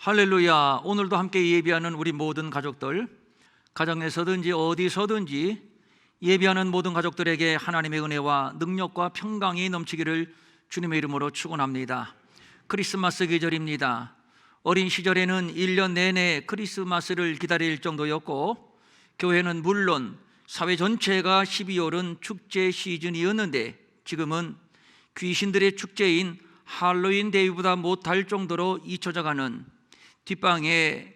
할렐루야. 오늘도 함께 예배하는 우리 모든 가족들, 가정에서든지 어디서든지 예배하는 모든 가족들에게 하나님의 은혜와 능력과 평강이 넘치기를 주님의 이름으로 축원합니다. 크리스마스 계절입니다. 어린 시절에는 1년 내내 크리스마스를 기다릴 정도였고, 교회는 물론 사회 전체가 12월은 축제 시즌이었는데, 지금은 귀신들의 축제인 할로윈 데이보다 못할 정도로 잊혀져가는, 뒷방에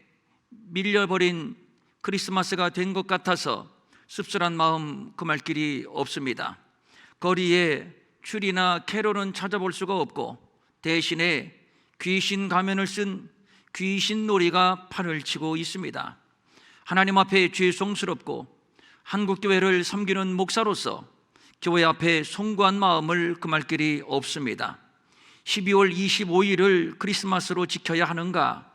밀려버린 크리스마스가 된 것 같아서 씁쓸한 마음 금할 길이 없습니다. 거리에 추리나 캐롤은 찾아볼 수가 없고, 대신에 귀신 가면을 쓴 귀신놀이가 판을 치고 있습니다. 하나님 앞에 죄송스럽고 한국교회를 섬기는 목사로서 교회 앞에 송구한 마음을 금할 길이 없습니다. 12월 25일을 크리스마스로 지켜야 하는가?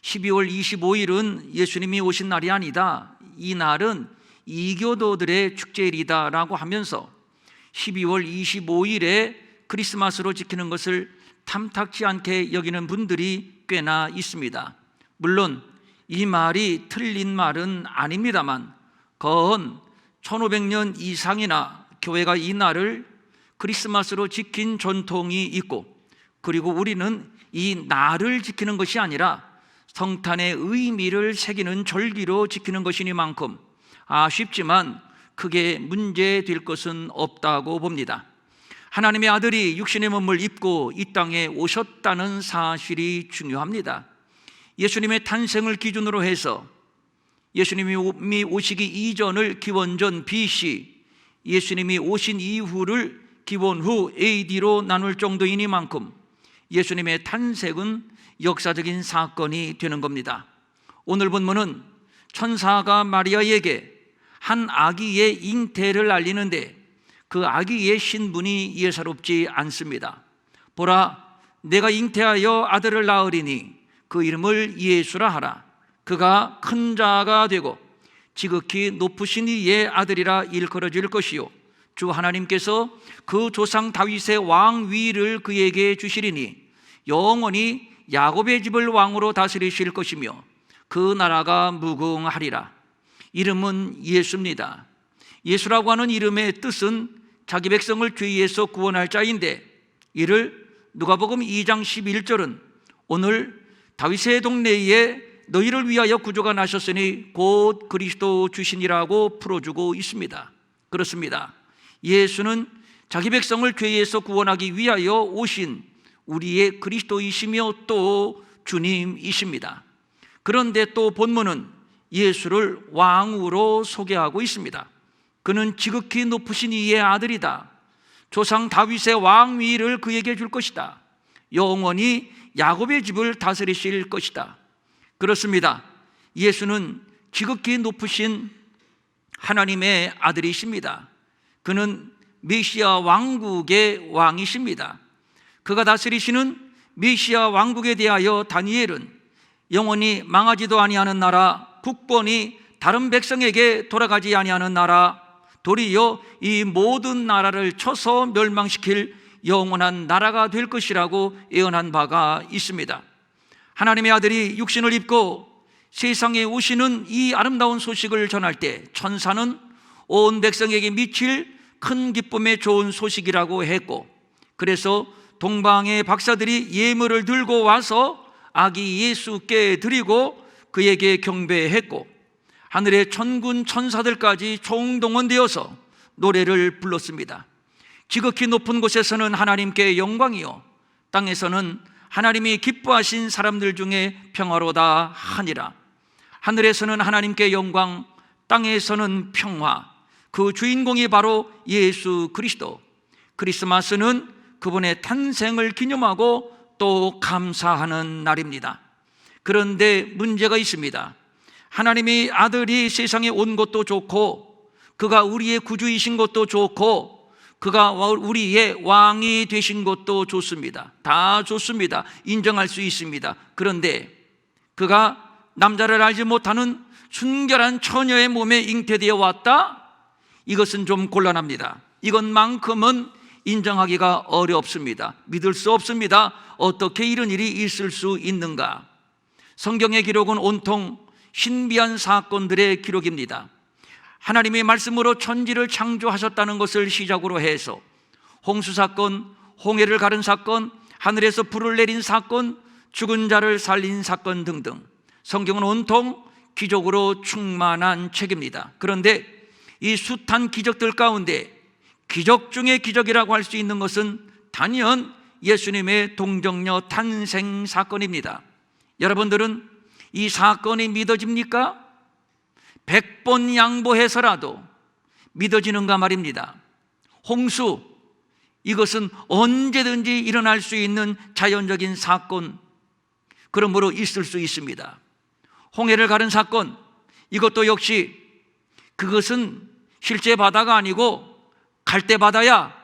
12월 25일은 예수님이 오신 날이 아니다, 이 날은 이교도들의 축제일이다 라고 하면서 12월 25일에 크리스마스로 지키는 것을 탐탁지 않게 여기는 분들이 꽤나 있습니다. 물론 이 말이 틀린 말은 아닙니다만, 건 1500년 이상이나 교회가 이 날을 크리스마스로 지킨 전통이 있고, 그리고 우리는 이 날을 지키는 것이 아니라 성탄의 의미를 새기는 절기로 지키는 것이니만큼 아쉽지만 크게 문제될 것은 없다고 봅니다. 하나님의 아들이 육신의 몸을 입고 이 땅에 오셨다는 사실이 중요합니다. 예수님의 탄생을 기준으로 해서 예수님이 오시기 이전을 기원전 BC, 예수님이 오신 이후를 기원후 AD로 나눌 정도이니만큼 예수님의 탄생은 역사적인 사건이 되는 겁니다. 오늘 본문은 천사가 마리아에게 한 아기의 잉태를 알리는데, 그 아기의 신분이 예사롭지 않습니다. 보라, 내가 잉태하여 아들을 낳으리니 그 이름을 예수라 하라. 그가 큰 자가 되고 지극히 높으신 이의 아들이라 일컬어질 것이요, 주 하나님께서 그 조상 다윗의 왕위를 그에게 주시리니 영원히 야곱의 집을 왕으로 다스리실 것이며 그 나라가 무궁하리라. 이름은 예수입니다. 예수라고 하는 이름의 뜻은 자기 백성을 죄에서 구원할 자인데, 이를 누가복음 2장 11절은 오늘 다윗의 동네에 너희를 위하여 구주가 나셨으니 곧 그리스도 주시니라고 풀어주고 있습니다. 그렇습니다. 예수는 자기 백성을 죄에서 구원하기 위하여 오신 우리의 그리스도이시며 또 주님이십니다. 그런데 또 본문은 예수를 왕으로 소개하고 있습니다. 그는 지극히 높으신 이의 아들이다. 조상 다윗의 왕위를 그에게 줄 것이다. 영원히 야곱의 집을 다스리실 것이다. 그렇습니다. 예수는 지극히 높으신 하나님의 아들이십니다. 그는 메시아 왕국의 왕이십니다. 그가 다스리시는 메시아 왕국에 대하여 다니엘은 영원히 망하지도 아니하는 나라, 국본이 다른 백성에게 돌아가지 아니하는 나라, 도리어 이 모든 나라를 쳐서 멸망시킬 영원한 나라가 될 것이라고 예언한 바가 있습니다. 하나님의 아들이 육신을 입고 세상에 오시는 이 아름다운 소식을 전할 때 천사는 온 백성에게 미칠 큰 기쁨의 좋은 소식이라고 했고, 그래서 동방의 박사들이 예물을 들고 와서 아기 예수께 드리고 그에게 경배했고, 하늘의 천군 천사들까지 총동원되어서 노래를 불렀습니다. 지극히 높은 곳에서는 하나님께 영광이요, 땅에서는 하나님이 기뻐하신 사람들 중에 평화로다 하니라. 하늘에서는 하나님께 영광, 땅에서는 평화. 그 주인공이 바로 예수 그리스도. 크리스마스는 그분의 탄생을 기념하고 또 감사하는 날입니다. 그런데 문제가 있습니다. 하나님의 아들이 세상에 온 것도 좋고, 그가 우리의 구주이신 것도 좋고, 그가 우리의 왕이 되신 것도 좋습니다. 다 좋습니다. 인정할 수 있습니다. 그런데 그가 남자를 알지 못하는 순결한 처녀의 몸에 잉태되어 왔다? 이것은 좀 곤란합니다. 이것만큼은 인정하기가 어렵습니다. 믿을 수 없습니다. 어떻게 이런 일이 있을 수 있는가? 성경의 기록은 온통 신비한 사건들의 기록입니다. 하나님의 말씀으로 천지를 창조하셨다는 것을 시작으로 해서 홍수 사건, 홍해를 가른 사건, 하늘에서 불을 내린 사건, 죽은 자를 살린 사건 등등, 성경은 온통 기적으로 충만한 책입니다. 그런데 이 숱한 기적들 가운데 기적 중의 기적이라고 할 수 있는 것은 단연 예수님의 동정녀 탄생 사건입니다. 여러분들은 이 사건이 믿어집니까? 100번 양보해서라도 믿어지는가 말입니다. 홍수, 이것은 언제든지 일어날 수 있는 자연적인 사건, 그러므로 있을 수 있습니다. 홍해를 가른 사건, 이것도 역시 그것은 실제 바다가 아니고 갈대 바다야,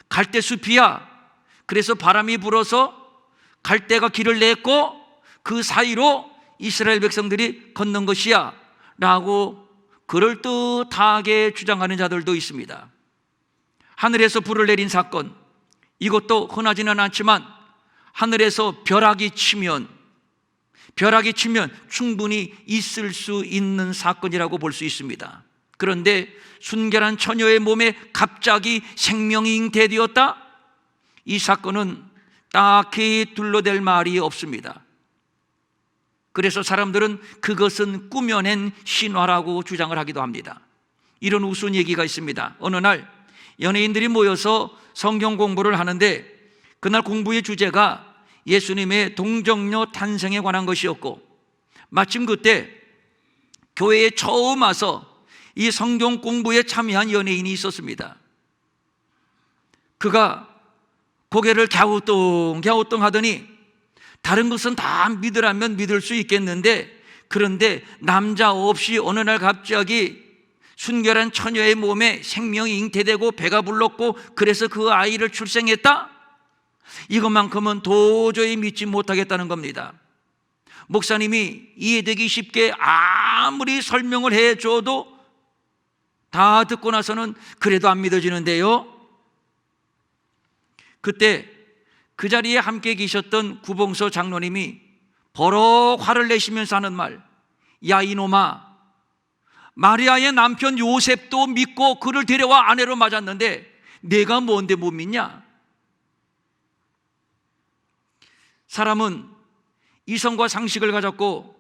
갈대 숲이야. 그래서 바람이 불어서 갈대가 길을 냈고 그 사이로 이스라엘 백성들이 건넌 것이야 라고 그럴듯하게 주장하는 자들도 있습니다. 하늘에서 불을 내린 사건, 이것도 흔하지는 않지만 하늘에서 벼락이 치면 충분히 있을 수 있는 사건이라고 볼 수 있습니다. 그런데 순결한 처녀의 몸에 갑자기 생명이 잉태되었다? 이 사건은 딱히 둘러댈 말이 없습니다. 그래서 사람들은 그것은 꾸며낸 신화라고 주장을 하기도 합니다. 이런 우스운 얘기가 있습니다. 어느 날 연예인들이 모여서 성경 공부를 하는데 그날 공부의 주제가 예수님의 동정녀 탄생에 관한 것이었고, 마침 그때 교회에 처음 와서 이 성경 공부에 참여한 연예인이 있었습니다. 그가 고개를 갸우뚱 하더니 다른 것은 다 믿으라면 믿을 수 있겠는데, 그런데 남자 없이 어느 날 갑자기 순결한 처녀의 몸에 생명이 잉태되고 배가 불렀고 그래서 그 아이를 출생했다? 이것만큼은 도저히 믿지 못하겠다는 겁니다. 목사님이 이해되기 쉽게 아무리 설명을 해줘도 다 듣고 나서는 그래도 안 믿어지는데요. 그때 그 자리에 함께 계셨던 구봉서 장로님이 버럭 화를 내시면서 하는 말, 야 이놈아, 마리아의 남편 요셉도 믿고 그를 데려와 아내로 맞았는데 내가 뭔데 못 믿냐? 사람은 이성과 상식을 가졌고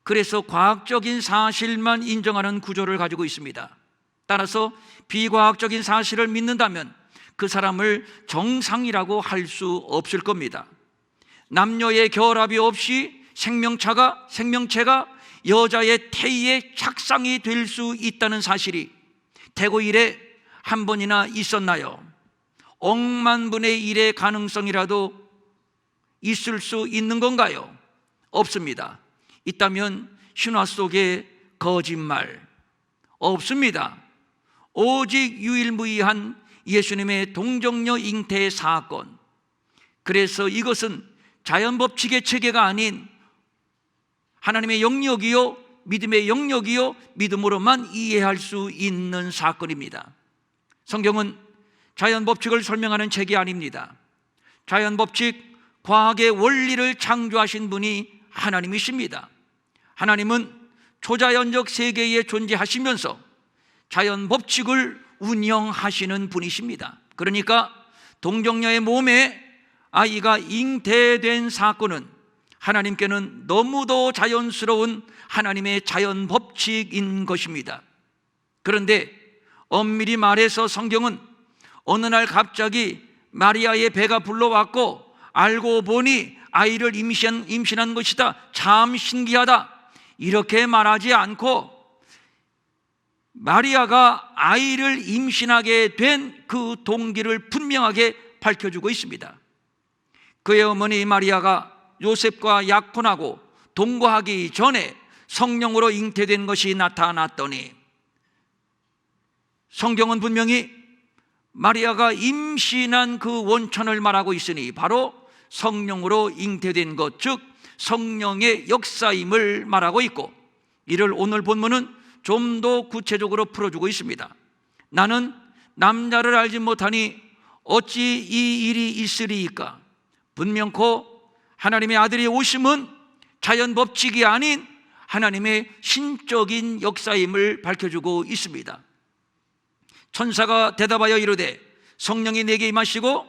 그래서 과학적인 사실만 인정하는 구조를 가지고 있습니다. 따라서 비과학적인 사실을 믿는다면 그 사람을 정상이라고 할 수 없을 겁니다. 남녀의 결합이 없이 생명체가 여자의 태의에 착상이 될 수 있다는 사실이 태고 이래 한 번이나 있었나요? 억만 분의 1의 가능성이라도 있을 수 있는 건가요? 없습니다. 있다면 신화 속의 거짓말, 없습니다. 오직 유일무이한 예수님의 동정녀 잉태 사건. 그래서 이것은 자연법칙의 체계가 아닌 하나님의 영역이요, 믿음의 영역이요, 믿음으로만 이해할 수 있는 사건입니다. 성경은 자연법칙을 설명하는 책이 아닙니다. 자연법칙, 과학의 원리를 창조하신 분이 하나님이십니다. 하나님은 초자연적 세계에 존재하시면서 자연법칙을 운영하시는 분이십니다. 그러니까 동정녀의 몸에 아이가 잉태된 사건은 하나님께는 너무도 자연스러운 하나님의 자연법칙인 것입니다. 그런데 엄밀히 말해서 성경은 어느 날 갑자기 마리아의 배가 불러왔고 알고 보니 아이를 임신한 것이다, 참 신기하다, 이렇게 말하지 않고 마리아가 아이를 임신하게 된 그 동기를 분명하게 밝혀주고 있습니다. 그의 어머니 마리아가 요셉과 약혼하고 동거하기 전에 성령으로 잉태된 것이 나타났더니 성경은 분명히 마리아가 임신한 그 원천을 말하고 있으니 바로 성령으로 잉태된 것, 즉 성령의 역사임을 말하고 있고, 이를 오늘 본문은 좀 더 구체적으로 풀어주고 있습니다. 나는 남자를 알지 못하니 어찌 이 일이 있으리이까? 분명코 하나님의 아들이 오심은 자연 법칙이 아닌 하나님의 신적인 역사임을 밝혀주고 있습니다. 천사가 대답하여 이르되 성령이 내게 임하시고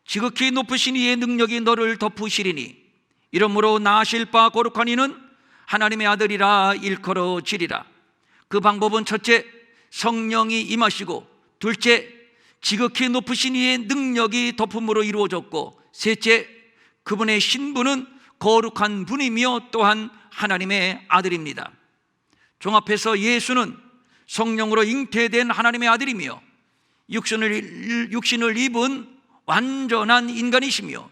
지극히 높으신 이의 능력이 너를 덮으시리니 이러므로 나실 바 거룩한 이는 하나님의 아들이라 일컬어지리라. 그 방법은 첫째, 성령이 임하시고, 둘째, 지극히 높으신 이의 능력이 덮음으로 이루어졌고, 셋째, 그분의 신분은 거룩한 분이며 또한 하나님의 아들입니다. 종합해서 예수는 성령으로 잉태된 하나님의 아들이며 육신을 입은 완전한 인간이시며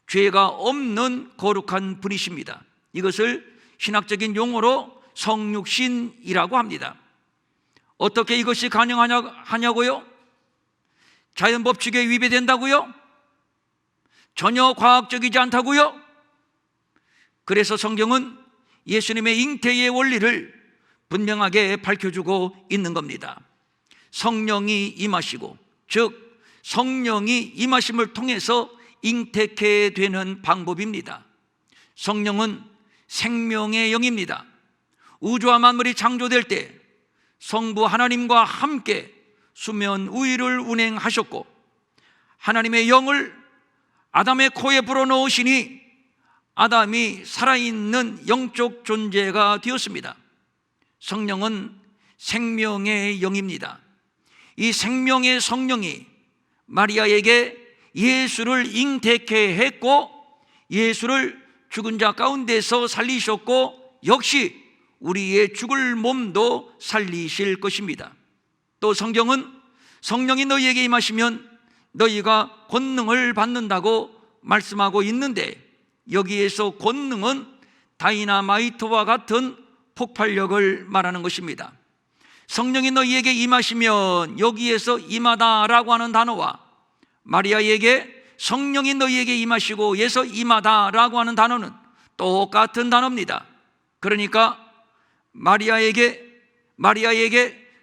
죄가 없는 거룩한 분이십니다. 이것을 신학적인 용어로 성육신이라고 합니다. 어떻게 이것이 가능하냐고요? 자연 법칙에 위배된다고요? 전혀 과학적이지 않다고요? 그래서 성경은 예수님의 잉태의 원리를 분명하게 밝혀주고 있는 겁니다. 성령이 임하시고, 즉 성령이 임하심을 통해서 잉태케 되는 방법입니다. 성령은 생명의 영입니다. 우주와 만물이 창조될 때 성부 하나님과 함께 수면 우위를 운행하셨고, 하나님의 영을 아담의 코에 불어넣으시니 아담이 살아있는 영적 존재가 되었습니다. 성령은 생명의 영입니다. 이 생명의 성령이 마리아에게 예수를 잉태케 했고, 예수를 죽은 자 가운데서 살리셨고, 역시 우리의 죽을 몸도 살리실 것입니다. 또 성경은 성령이 너희에게 임하시면 너희가 권능을 받는다고 말씀하고 있는데, 여기에서 권능은 다이나마이트와 같은 폭발력을 말하는 것입니다. 성령이 너희에게 임하시면, 여기에서 임하다라고 하는 단어와 마리아에게 성령이 너희에게 임하시고 에서 임하다라고 하는 단어는 똑같은 단어입니다. 그러니까 마리아에게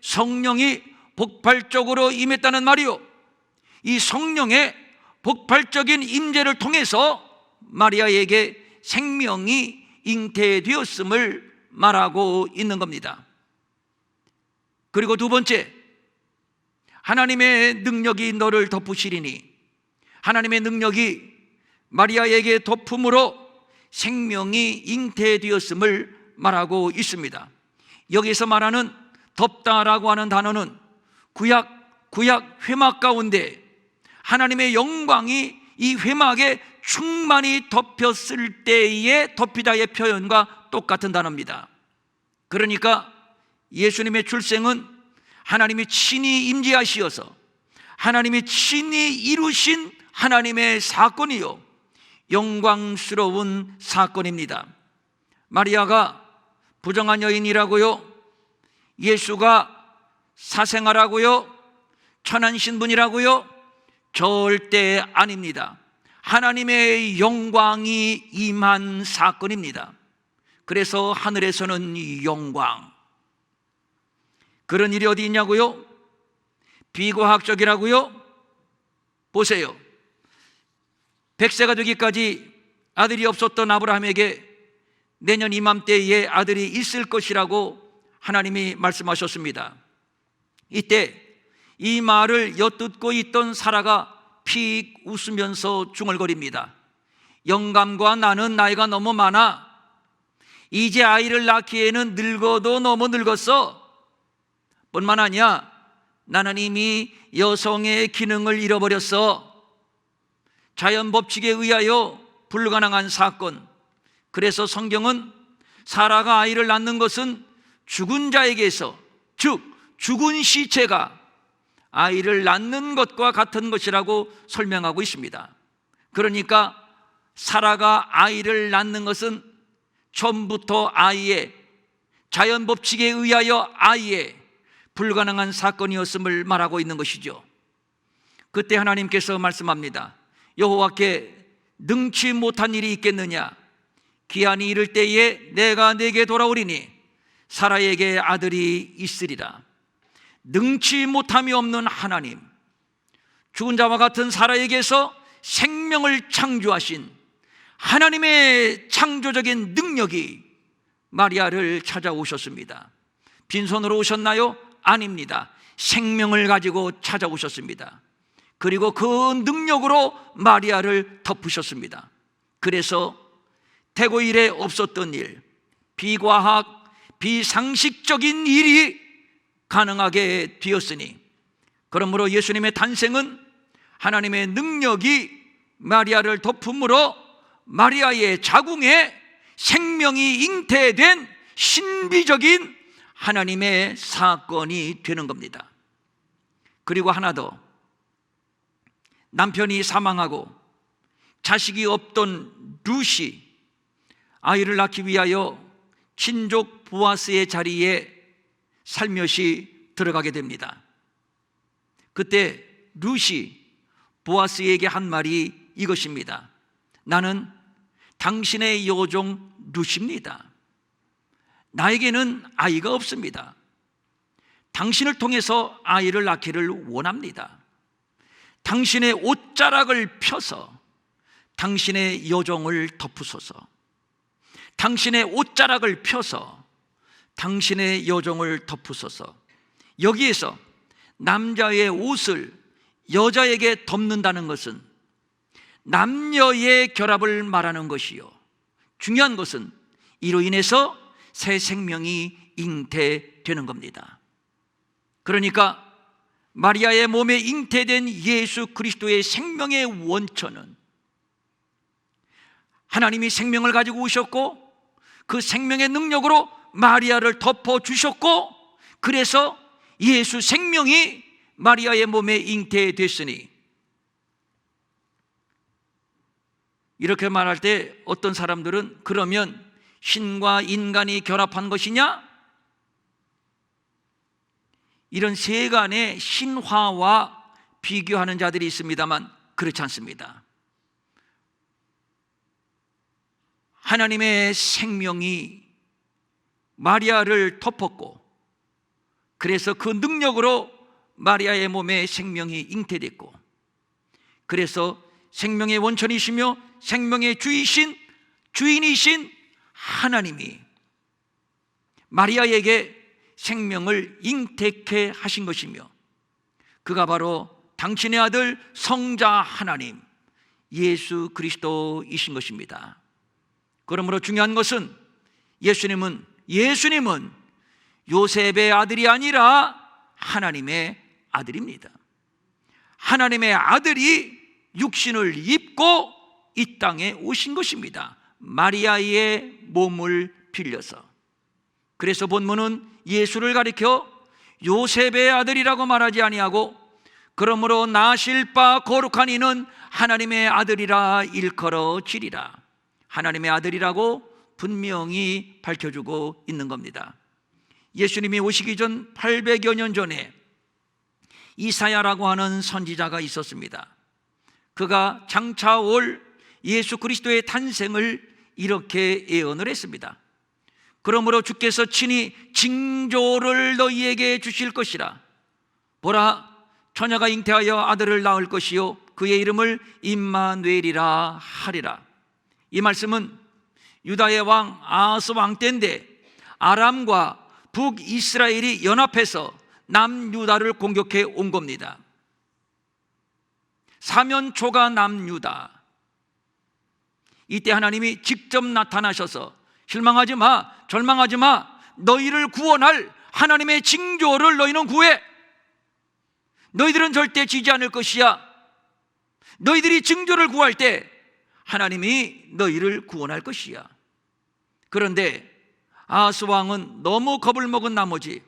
성령이 폭발적으로 임했다는 말이요, 이 성령의 폭발적인 임재를 통해서 마리아에게 생명이 잉태되었음을 말하고 있는 겁니다. 그리고 두 번째, 하나님의 능력이 너를 덮으시리니, 하나님의 능력이 마리아에게 덮음으로 생명이 잉태되었음을 말하고 있습니다. 여기서 말하는 덮다라고 하는 단어는 구약 회막 가운데 하나님의 영광이 이 회막에 충만히 덮였을 때의 덮이다의 표현과 똑같은 단어입니다. 그러니까 예수님의 출생은 하나님이 친히 임재하시어서 하나님이 친히 이루신 하나님의 사건이요, 영광스러운 사건입니다. 마리아가 부정한 여인이라고요? 예수가 사생아라고요? 천한 신분이라고요? 절대 아닙니다. 하나님의 영광이 임한 사건입니다. 그래서 하늘에서는 영광. 그런 일이 어디 있냐고요? 비과학적이라고요? 보세요. 100세가 되기까지 아들이 없었던 아브라함에게 내년 이맘때에 아들이 있을 것이라고 하나님이 말씀하셨습니다. 이때 이 말을 엿듣고 있던 사라가 픽 웃으면서 중얼거립니다. 영감과 나는 나이가 너무 많아. 이제 아이를 낳기에는 늙어도 너무 늙었어. 뿐만 아니야, 나는 이미 여성의 기능을 잃어버렸어. 자연 법칙에 의하여 불가능한 사건. 그래서 성경은 사라가 아이를 낳는 것은 죽은 자에게서, 즉 죽은 시체가 아이를 낳는 것과 같은 것이라고 설명하고 있습니다. 그러니까 사라가 아이를 낳는 것은 처음부터 아이의, 자연 법칙에 의하여 아이의 불가능한 사건이었음을 말하고 있는 것이죠. 그때 하나님께서 말씀합니다. 여호와께 능치 못한 일이 있겠느냐? 기한이 이를 때에 내가 내게 돌아오리니 사라에게 아들이 있으리라. 능치 못함이 없는 하나님, 죽은 자와 같은 사라에게서 생명을 창조하신 하나님의 창조적인 능력이 마리아를 찾아오셨습니다. 빈손으로 오셨나요? 아닙니다. 생명을 가지고 찾아오셨습니다. 그리고 그 능력으로 마리아를 덮으셨습니다. 그래서 태고 이래 없었던 일, 비과학, 비상식적인 일이 가능하게 되었으니, 그러므로 예수님의 탄생은 하나님의 능력이 마리아를 덮음으로 마리아의 자궁에 생명이 잉태된 신비적인 하나님의 사건이 되는 겁니다. 그리고 하나 더, 남편이 사망하고 자식이 없던 룻이 아이를 낳기 위하여 친족 보아스의 자리에 살며시 들어가게 됩니다. 그때 룻이 보아스에게 한 말이 이것입니다. 나는 당신의 여종 룻입니다. 나에게는 아이가 없습니다. 당신을 통해서 아이를 낳기를 원합니다. 당신의 옷자락을 펴서 당신의 여종을 덮으소서. 당신의 옷자락을 펴서 당신의 여종을 덮으소서. 여기에서 남자의 옷을 여자에게 덮는다는 것은 남녀의 결합을 말하는 것이요, 중요한 것은 이로 인해서 새 생명이 잉태되는 겁니다. 그러니까 마리아의 몸에 잉태된 예수 그리스도의 생명의 원천은 하나님이 생명을 가지고 오셨고 그 생명의 능력으로 마리아를 덮어주셨고, 그래서 예수 생명이 마리아의 몸에 잉태됐으니, 이렇게 말할 때 어떤 사람들은 그러면 신과 인간이 결합한 것이냐? 이런 세간의 신화와 비교하는 자들이 있습니다만 그렇지 않습니다. 하나님의 생명이 마리아를 덮었고, 그래서 그 능력으로 마리아의 몸에 생명이 잉태됐고, 그래서 생명의 원천이시며 생명의 주인이신 하나님이 마리아에게 생명을 잉태케 하신 것이며, 그가 바로 당신의 아들 성자 하나님 예수 그리스도이신 것입니다. 그러므로 중요한 것은 예수님은 요셉의 아들이 아니라 하나님의 아들입니다. 하나님의 아들이 육신을 입고 이 땅에 오신 것입니다. 마리아의 몸을 빌려서. 그래서 본문은 예수를 가리켜 요셉의 아들이라고 말하지 아니하고, 그러므로 나실 바 거룩한 이는 하나님의 아들이라 일컬어지리라, 하나님의 아들이라고 분명히 밝혀주고 있는 겁니다. 예수님이 오시기 전 800여 년 전에 이사야라고 하는 선지자가 있었습니다. 그가 장차 올 예수 그리스도의 탄생을 이렇게 예언을 했습니다. 그러므로 주께서 친히 징조를 너희에게 주실 것이라. 보라, 처녀가 잉태하여 아들을 낳을 것이요 그의 이름을 임마누엘이라 하리라. 이 말씀은 유다의 왕 아하스 왕 때인데 아람과 북이스라엘이 연합해서 남유다를 공격해 온 겁니다. 사면초가 남유다. 이때 하나님이 직접 나타나셔서 실망하지 마, 절망하지 마, 너희를 구원할 하나님의 징조를 너희는 구해. 너희들은 절대 지지 않을 것이야. 너희들이 징조를 구할 때 하나님이 너희를 구원할 것이야. 그런데 아하스 왕은 너무 겁을 먹은 나머지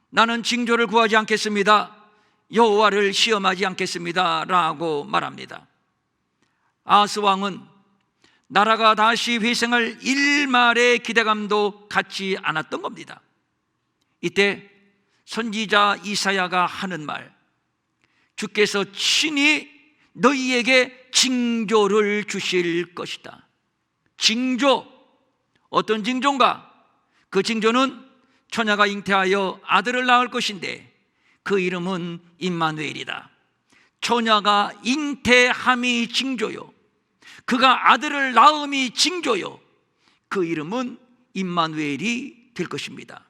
나는 징조를 구하지 않겠습니다, 여호와를 시험하지 않겠습니다 라고 말합니다. 아하스 왕은 나라가 다시 회생할 일말의 기대감도 갖지 않았던 겁니다. 이때 선지자 이사야가 하는 말, 주께서 친히 너희에게 징조를 주실 것이다. 징조, 어떤 징조인가? 그 징조는 처녀가 잉태하여 아들을 낳을 것인데 그 이름은 임마누엘이다. 처녀가 잉태함이 징조요, 그가 아들을 낳음이 징조요 그 이름은 임마누엘이 될 것입니다.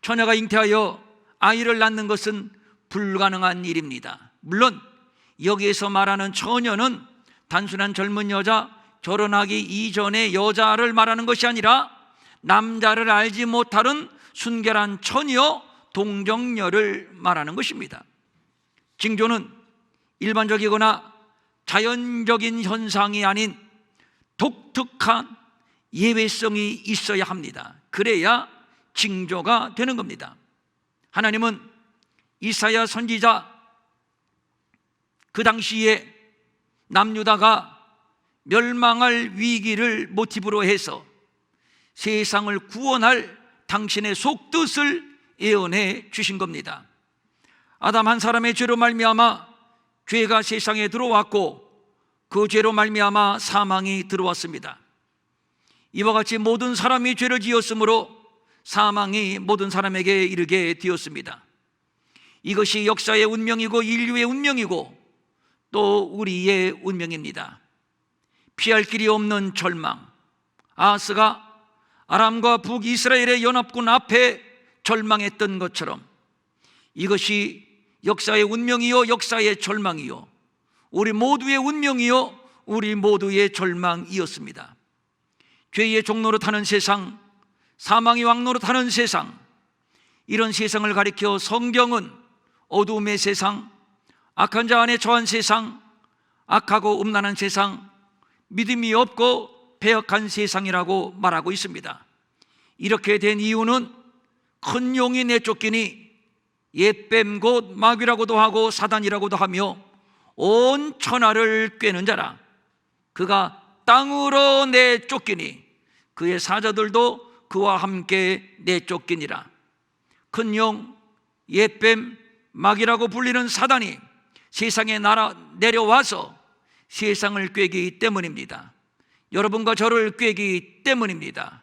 처녀가 잉태하여 아이를 낳는 것은 불가능한 일입니다. 물론 여기에서 말하는 처녀는 단순한 젊은 여자, 결혼하기 이전의 여자를 말하는 것이 아니라 남자를 알지 못하는 순결한 처녀, 동정녀를 말하는 것입니다. 징조는 일반적이거나 자연적인 현상이 아닌 독특한 예외성이 있어야 합니다. 그래야 징조가 되는 겁니다. 하나님은 이사야 선지자 그 당시에 남유다가 멸망할 위기를 모티브로 해서 세상을 구원할 당신의 속뜻을 예언해 주신 겁니다. 아담 한 사람의 죄로 말미암아 죄가 세상에 들어왔고 그 죄로 말미암아 사망이 들어왔습니다. 이와 같이 모든 사람이 죄를 지었으므로 사망이 모든 사람에게 이르게 되었습니다. 이것이 역사의 운명이고 인류의 운명이고 또 우리의 운명입니다. 피할 길이 없는 절망. 아하스가 아람과 북이스라엘의 연합군 앞에 절망했던 것처럼 이것이 역사의 운명이요 역사의 절망이요 우리 모두의 운명이요 우리 모두의 절망이었습니다. 죄의 종로로 타는 세상, 사망의 왕로로 타는 세상, 이런 세상을 가리켜 성경은 어두움의 세상, 악한 자 안에 처한 세상, 악하고 음란한 세상, 믿음이 없고 배역한 세상이라고 말하고 있습니다. 이렇게 된 이유는 큰 용이 내쫓기니 옛뱀 곧 마귀라고도 하고 사단이라고도 하며 온 천하를 꿰는 자라. 그가 땅으로 내쫓기니 그의 사자들도 그와 함께 내쫓기니라. 큰 용, 옛뱀, 마귀라고 불리는 사단이 세상에 내려와서 세상을 꿰기 때문입니다. 여러분과 저를 꿰기 때문입니다.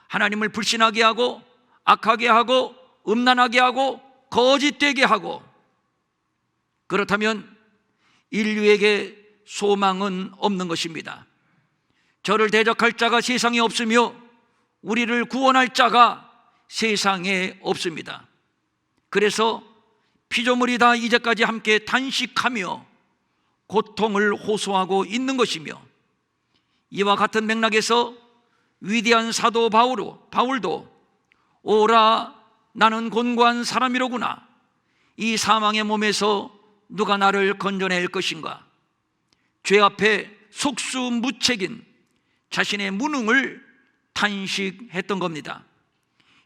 하나님을 불신하게 하고 악하게 하고 음란하게 하고 거짓되게 하고, 그렇다면 인류에게 소망은 없는 것입니다. 저를 대적할 자가 세상에 없으며 우리를 구원할 자가 세상에 없습니다. 그래서 피조물이 다 이제까지 함께 단식하며 고통을 호소하고 있는 것이며, 이와 같은 맥락에서 위대한 사도 바울도 오라 나는 곤고한 사람이로구나, 이 사망의 몸에서 누가 나를 건져낼 것인가, 죄 앞에 속수무책인 자신의 무능을 탄식했던 겁니다.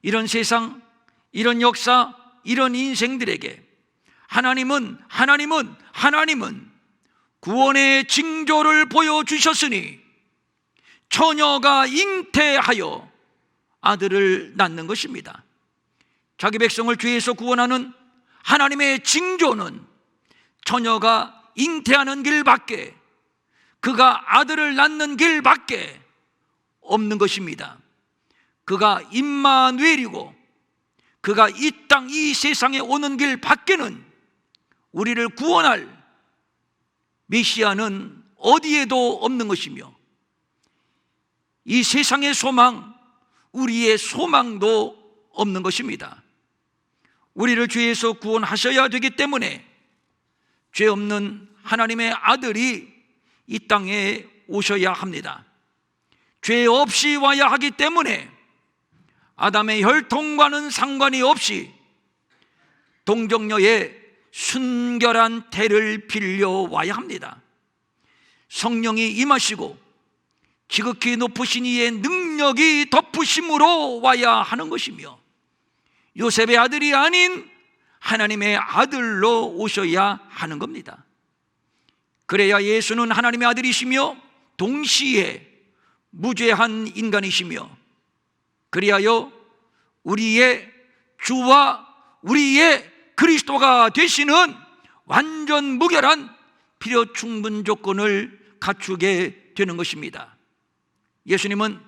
이런 세상, 이런 역사, 이런 인생들에게 하나님은 구원의 징조를 보여주셨으니 처녀가 잉태하여 아들을 낳는 것입니다. 자기 백성을 죄에서 구원하는 하나님의 징조는 처녀가 잉태하는 길밖에, 그가 아들을 낳는 길밖에 없는 것입니다. 그가 임마누엘이고 그가 이 땅, 이 세상에 오는 길 밖에는 우리를 구원할 메시아는 어디에도 없는 것이며, 이 세상의 소망, 우리의 소망도 없는 것입니다. 우리를 죄에서 구원하셔야 되기 때문에 죄 없는 하나님의 아들이 이 땅에 오셔야 합니다. 죄 없이 와야 하기 때문에 아담의 혈통과는 상관이 없이 동정녀의 순결한 태를 빌려와야 합니다. 성령이 임하시고 지극히 높으신 이의 능력이 덮으심으로 와야 하는 것이며, 요셉의 아들이 아닌 하나님의 아들로 오셔야 하는 겁니다. 그래야 예수는 하나님의 아들이시며 동시에 무죄한 인간이시며, 그리하여 우리의 주와 우리의 그리스도가 되시는 완전 무결한 필요 충분 조건을 갖추게 되는 것입니다. 예수님은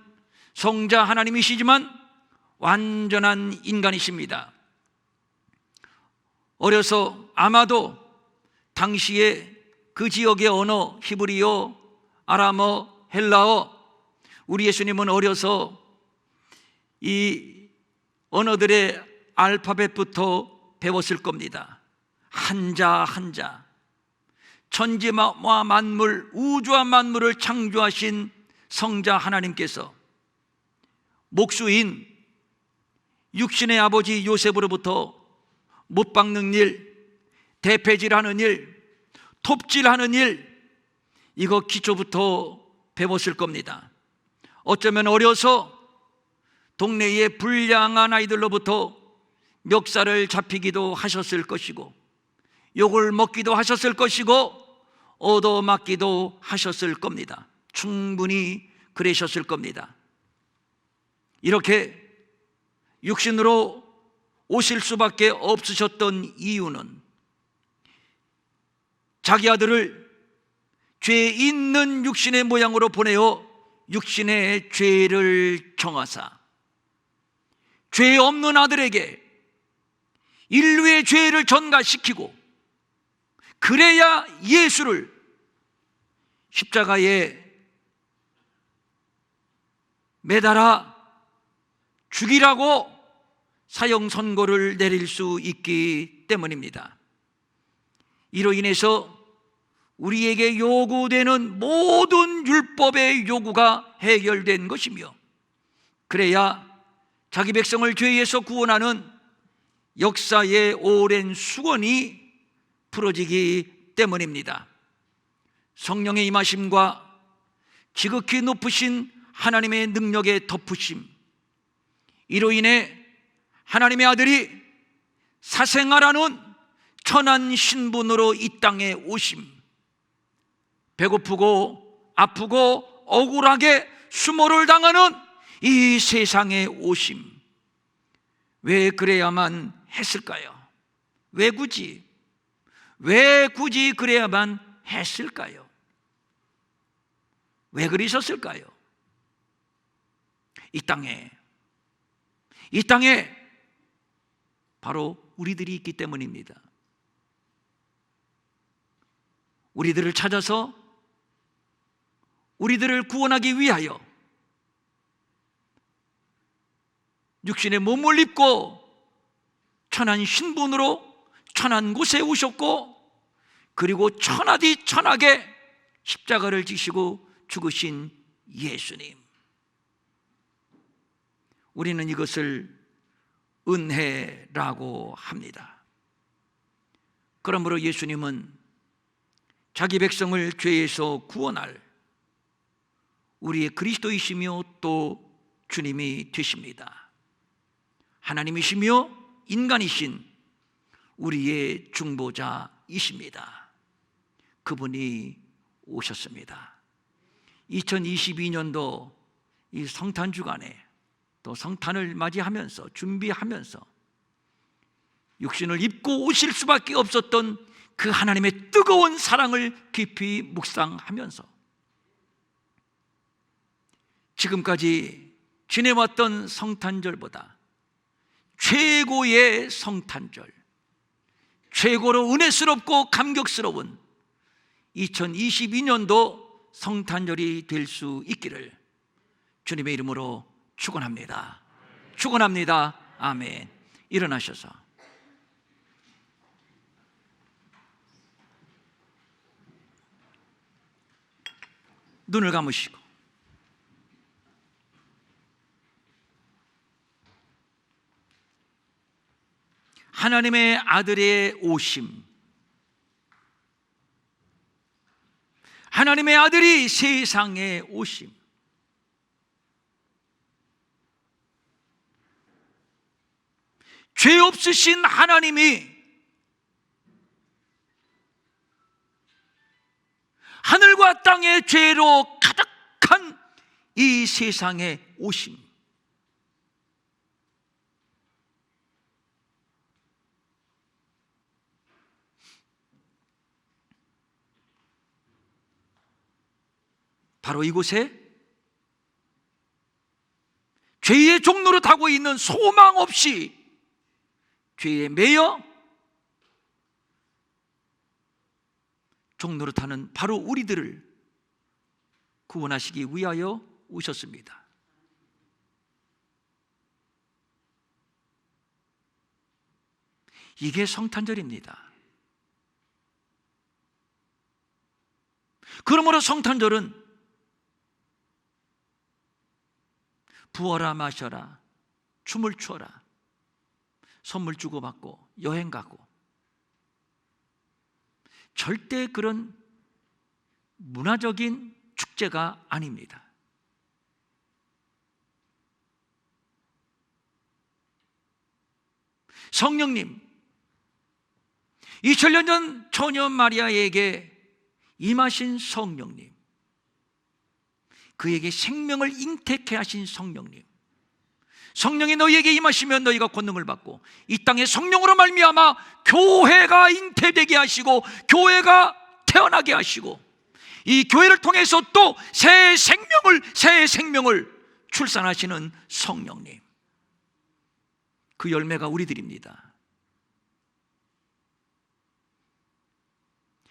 성자 하나님이시지만 완전한 인간이십니다. 어려서 아마도 당시에 그 지역의 언어 히브리어, 아람어, 헬라어, 우리 예수님은 어려서 이 언어들의 알파벳부터 배웠을 겁니다. 한자 한자, 천지와 만물, 우주와 만물을 창조하신 성자 하나님께서 목수인 육신의 아버지 요셉으로부터 못 박는 일, 대패질하는 일, 톱질하는 일, 이거 기초부터 배웠을 겁니다. 어쩌면 어려서 동네의 불량한 아이들로부터 멱살을 잡히기도 하셨을 것이고, 욕을 먹기도 하셨을 것이고, 얻어맞기도 하셨을 겁니다. 충분히 그러셨을 겁니다. 이렇게 육신으로 오실 수밖에 없으셨던 이유는 자기 아들을 죄 있는 육신의 모양으로 보내어 육신의 죄를 정하사 죄 없는 아들에게 인류의 죄를 전가시키고, 그래야 예수를 십자가에 매달아 죽이라고 사형 선고를 내릴 수 있기 때문입니다. 이로 인해서 우리에게 요구되는 모든 율법의 요구가 해결된 것이며, 그래야 자기 백성을 죄에서 구원하는 역사의 오랜 수건이 풀어지기 때문입니다. 성령의 임하심과 지극히 높으신 하나님의 능력의 덮으심, 이로 인해 하나님의 아들이 사생아라는 천한 신분으로 이 땅에 오심, 배고프고 아프고 억울하게 수모를 당하는 이 세상에 오심, 왜 그래야만 했을까요? 왜 굳이 그래야만 했을까요? 왜 그러셨을까요? 이 땅에 바로 우리들이 있기 때문입니다. 우리들을 찾아서 우리들을 구원하기 위하여 육신의 몸을 입고 천한 신분으로 천한 곳에 오셨고, 그리고 천하디 천하게 십자가를 지시고 죽으신 예수님, 우리는 이것을 은혜라고 합니다. 그러므로 예수님은 자기 백성을 죄에서 구원할 우리의 그리스도이시며 또 주님이 되십니다. 하나님이시며 인간이신 우리의 중보자이십니다. 그분이 오셨습니다. 2022년도 이 성탄 주간에 또 성탄을 맞이하면서 준비하면서 육신을 입고 오실 수밖에 없었던 그 하나님의 뜨거운 사랑을 깊이 묵상하면서 지금까지 지내왔던 성탄절보다 최고의 성탄절, 최고로 은혜스럽고 감격스러운 2022년도 성탄절이 될 수 있기를 주님의 이름으로 축원합니다. 축원합니다. 아멘. 일어나셔서 눈을 감으시고 하나님의 아들의 오심, 하나님의 아들이 세상에 오심, 죄 없으신 하나님이 하늘과 땅의 죄로 가득한 이 세상에 오심, 바로 이곳에 죄의 종로로 타고 있는 소망 없이 죄에 매여 종로로 타는 바로 우리들을 구원하시기 위하여 오셨습니다. 이게 성탄절입니다. 그러므로 성탄절은 부어라 마셔라, 춤을 추어라, 선물 주고받고 여행 가고, 절대 그런 문화적인 축제가 아닙니다. 성령님, 2000년 전 처녀 마리아에게 임하신 성령님, 그에게 생명을 잉태케 하신 성령님, 성령이 너희에게 임하시면 너희가 권능을 받고 이 땅에 성령으로 말미암아 교회가 잉태되게 하시고 교회가 태어나게 하시고 이 교회를 통해서 또 새 생명을 출산하시는 성령님, 그 열매가 우리들입니다.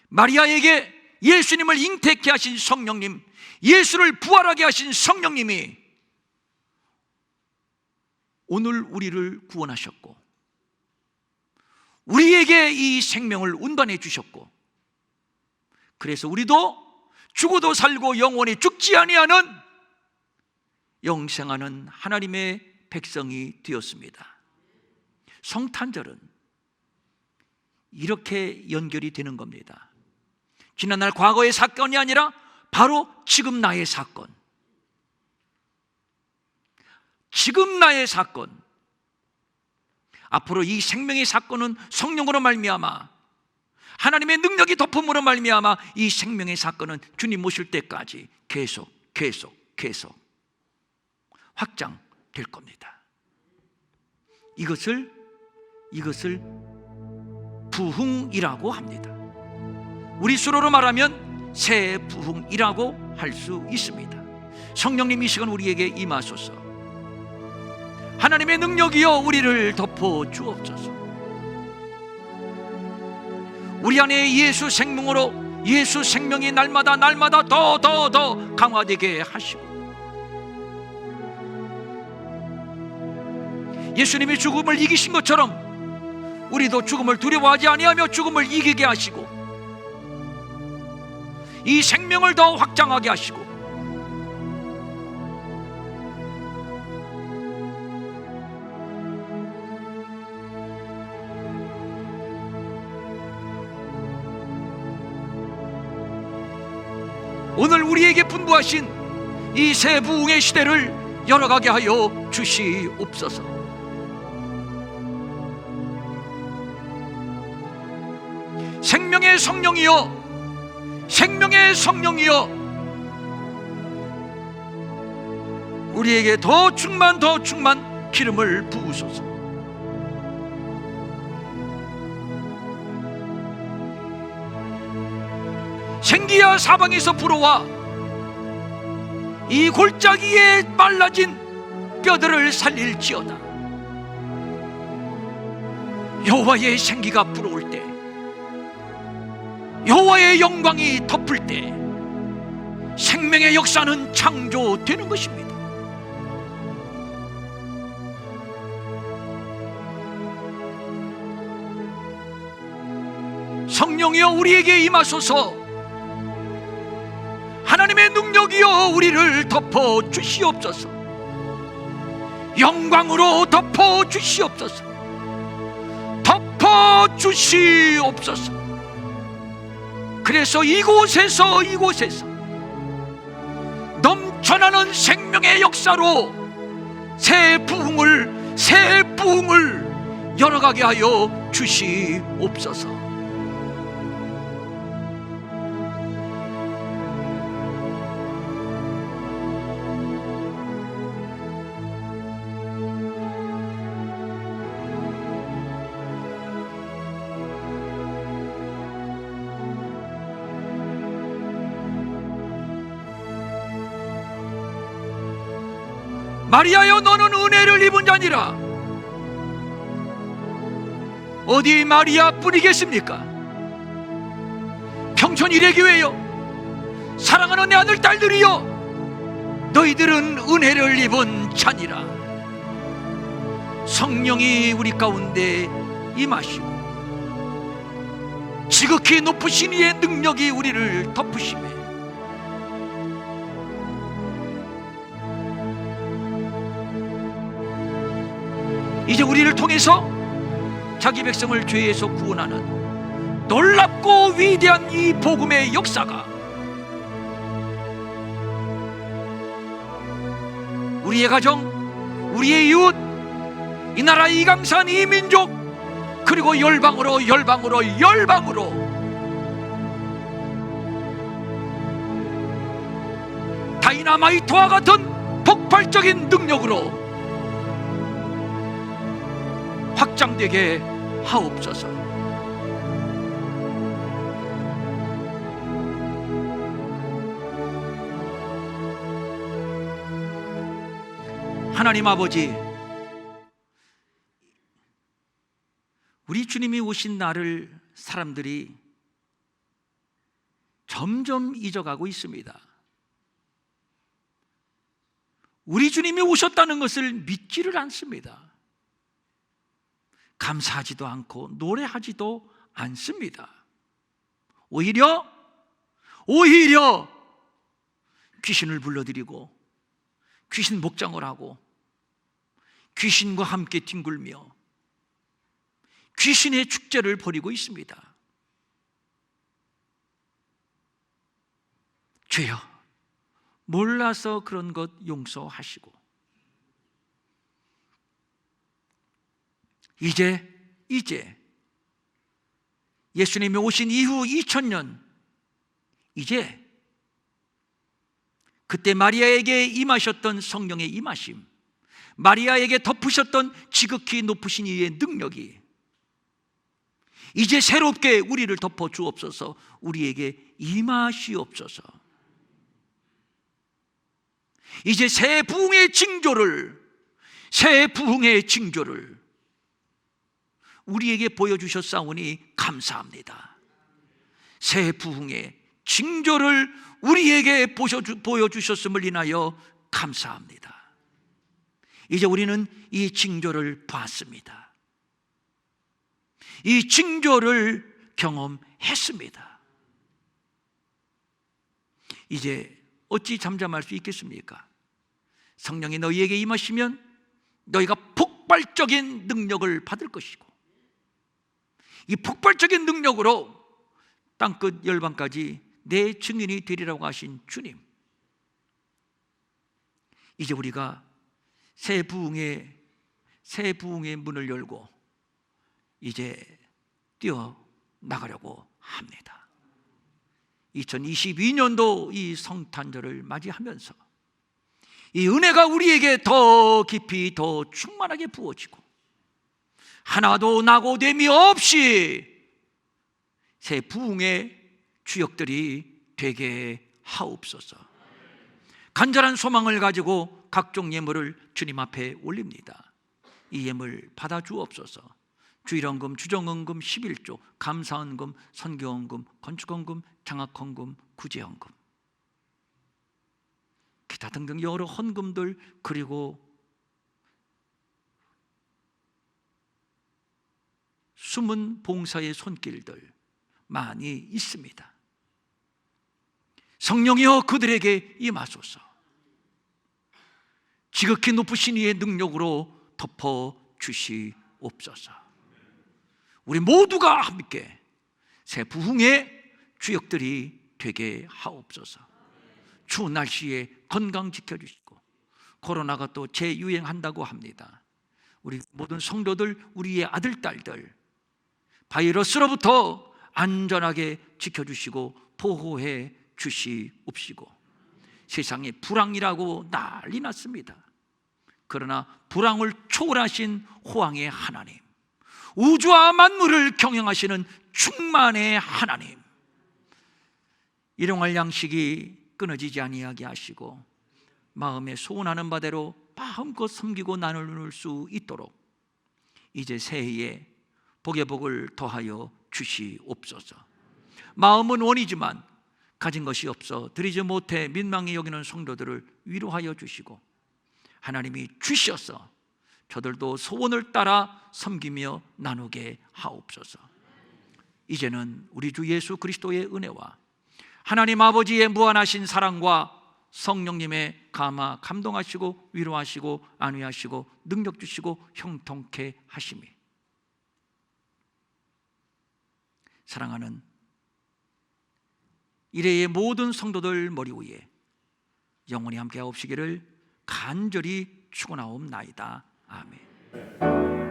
마리아에게 예수님을 잉태케 하신 성령님, 예수를 부활하게 하신 성령님이 오늘 우리를 구원하셨고 우리에게 이 생명을 운반해 주셨고, 그래서 우리도 죽어도 살고 영원히 죽지 아니하는 영생하는 하나님의 백성이 되었습니다. 성탄절은 이렇게 연결이 되는 겁니다. 지난날 과거의 사건이 아니라 바로 지금 나의 사건, 지금 나의 사건, 앞으로 이 생명의 사건은 성령으로 말미암아 하나님의 능력이 덮음으로 말미암아 이 생명의 사건은 주님 오실 때까지 계속 확장될 겁니다. 이것을 부흥이라고 합니다. 우리 수로로 말하면 새 부흥이라고 할 수 있습니다. 성령님, 이 시간 우리에게 임하소서. 하나님의 능력이여 우리를 덮어 주옵소서. 우리 안에 예수 생명으로 예수 생명이 날마다 더 강화되게 하시고, 예수님이 죽음을 이기신 것처럼 우리도 죽음을 두려워하지 아니하며 죽음을 이기게 하시고 이 생명을 더 확장하게 하시고, 오늘 우리에게 분부하신 이 새 부흥의 시대를 열어가게 하여 주시옵소서. 생명의 성령이여, 생명의 성령이여, 우리에게 더 충만 기름을 부으소서. 생기야 사방에서 불어와 이 골짜기에 말라진 뼈들을 살릴지어다. 여호와의 생기가 불어올 때, 여호와의 영광이 덮을 때 생명의 역사는 창조되는 것입니다. 성령이여 우리에게 임하소서. 하나님의 능력이여 우리를 덮어 주시옵소서. 영광으로 덮어 주시옵소서. 덮어 주시옵소서. 그래서 이곳에서 넘쳐나는 생명의 역사로 새 부흥을 열어가게 하여 주시옵소서. 마리아여, 너는 은혜를 입은 자니라. 어디 마리아 뿐이겠습니까? 평촌 이레교회여, 사랑하는 내 아들 딸들이여, 너희들은 은혜를 입은 자니라. 성령이 우리 가운데 임하시고 지극히 높으신 이의 능력이 우리를 덮으시매 이제 우리를 통해서 자기 백성을 죄에서 구원하는 놀랍고 위대한 이 복음의 역사가 우리의 가정, 우리의 이웃, 이 나라, 이 강산, 이 민족, 그리고 열방으로 다이나마이트와 같은 폭발적인 능력으로 확장되게 하옵소서. 하나님 아버지, 우리 주님이 오신 날을 사람들이 점점 잊어가고 있습니다. 우리 주님이 오셨다는 것을 믿지를 않습니다. 감사하지도 않고 노래하지도 않습니다. 오히려 귀신을 불러들이고 귀신 목장을 하고 귀신과 함께 뒹굴며 귀신의 축제를 벌이고 있습니다. 주여, 몰라서 그런 것 용서하시고 이제 예수님이 오신 이후 2000년, 이제 그때 마리아에게 임하셨던 성령의 임하심, 마리아에게 덮으셨던 지극히 높으신 이의 능력이 이제 새롭게 우리를 덮어 주옵소서. 우리에게 임하시옵소서. 이제 새 부흥의 징조를 우리에게 보여주셨사오니 감사합니다. 새 부흥의 징조를 우리에게 보여주셨음을 인하여 감사합니다. 이제 우리는 이 징조를 봤습니다. 이 징조를 경험했습니다. 이제 어찌 잠잠할 수 있겠습니까? 성령이 너희에게 임하시면 너희가 폭발적인 능력을 받을 것이고 이 폭발적인 능력으로 땅끝 열방까지 내 증인이 되리라고 하신 주님, 이제 우리가 새 부흥의 문을 열고 이제 뛰어나가려고 합니다. 2022년도 이 성탄절을 맞이하면서 이 은혜가 우리에게 더 깊이 더 충만하게 부어지고 하나도 낙오됨이 없이 새 부흥의 주역들이 되게 하옵소서. 간절한 소망을 가지고 각종 예물을 주님 앞에 올립니다. 이 예물 받아 주옵소서. 주일헌금, 주정헌금, 11조, 감사헌금, 선교헌금, 건축헌금, 장학헌금, 구제헌금, 기타 등등 여러 헌금들, 그리고 숨은 봉사의 손길들 많이 있습니다. 성령이여 그들에게 임하소서. 지극히 높으신 이의 능력으로 덮어 주시옵소서. 우리 모두가 함께 새 부흥의 주역들이 되게 하옵소서. 추운 날씨에 건강 지켜주시고 코로나가 또 재유행한다고 합니다. 우리 모든 성도들, 우리의 아들, 딸들 바이러스로부터 안전하게 지켜주시고 보호해 주시옵시고, 세상에 불황이라고 난리 났습니다. 그러나 불황을 초월하신 호황의 하나님, 우주와 만물을 경영하시는 충만의 하나님, 일용할 양식이 끊어지지 아니하게 하시고 마음에 소원하는 바대로 마음껏 섬기고 나눌 수 있도록 이제 새해에 복의 복을 더하여 주시옵소서. 마음은 원이지만 가진 것이 없어 드리지 못해 민망히 여기는 성도들을 위로하여 주시고, 하나님이 주셔서 저들도 소원을 따라 섬기며 나누게 하옵소서. 이제는 우리 주 예수 그리스도의 은혜와 하나님 아버지의 무한하신 사랑과 성령님의 감동하시고 위로하시고 안위하시고 능력 주시고 형통케 하심이, 사랑하는 이래의 모든 성도들 머리 위에 영원히 함께 하옵시기를 간절히 축원하옵나이다. 아멘.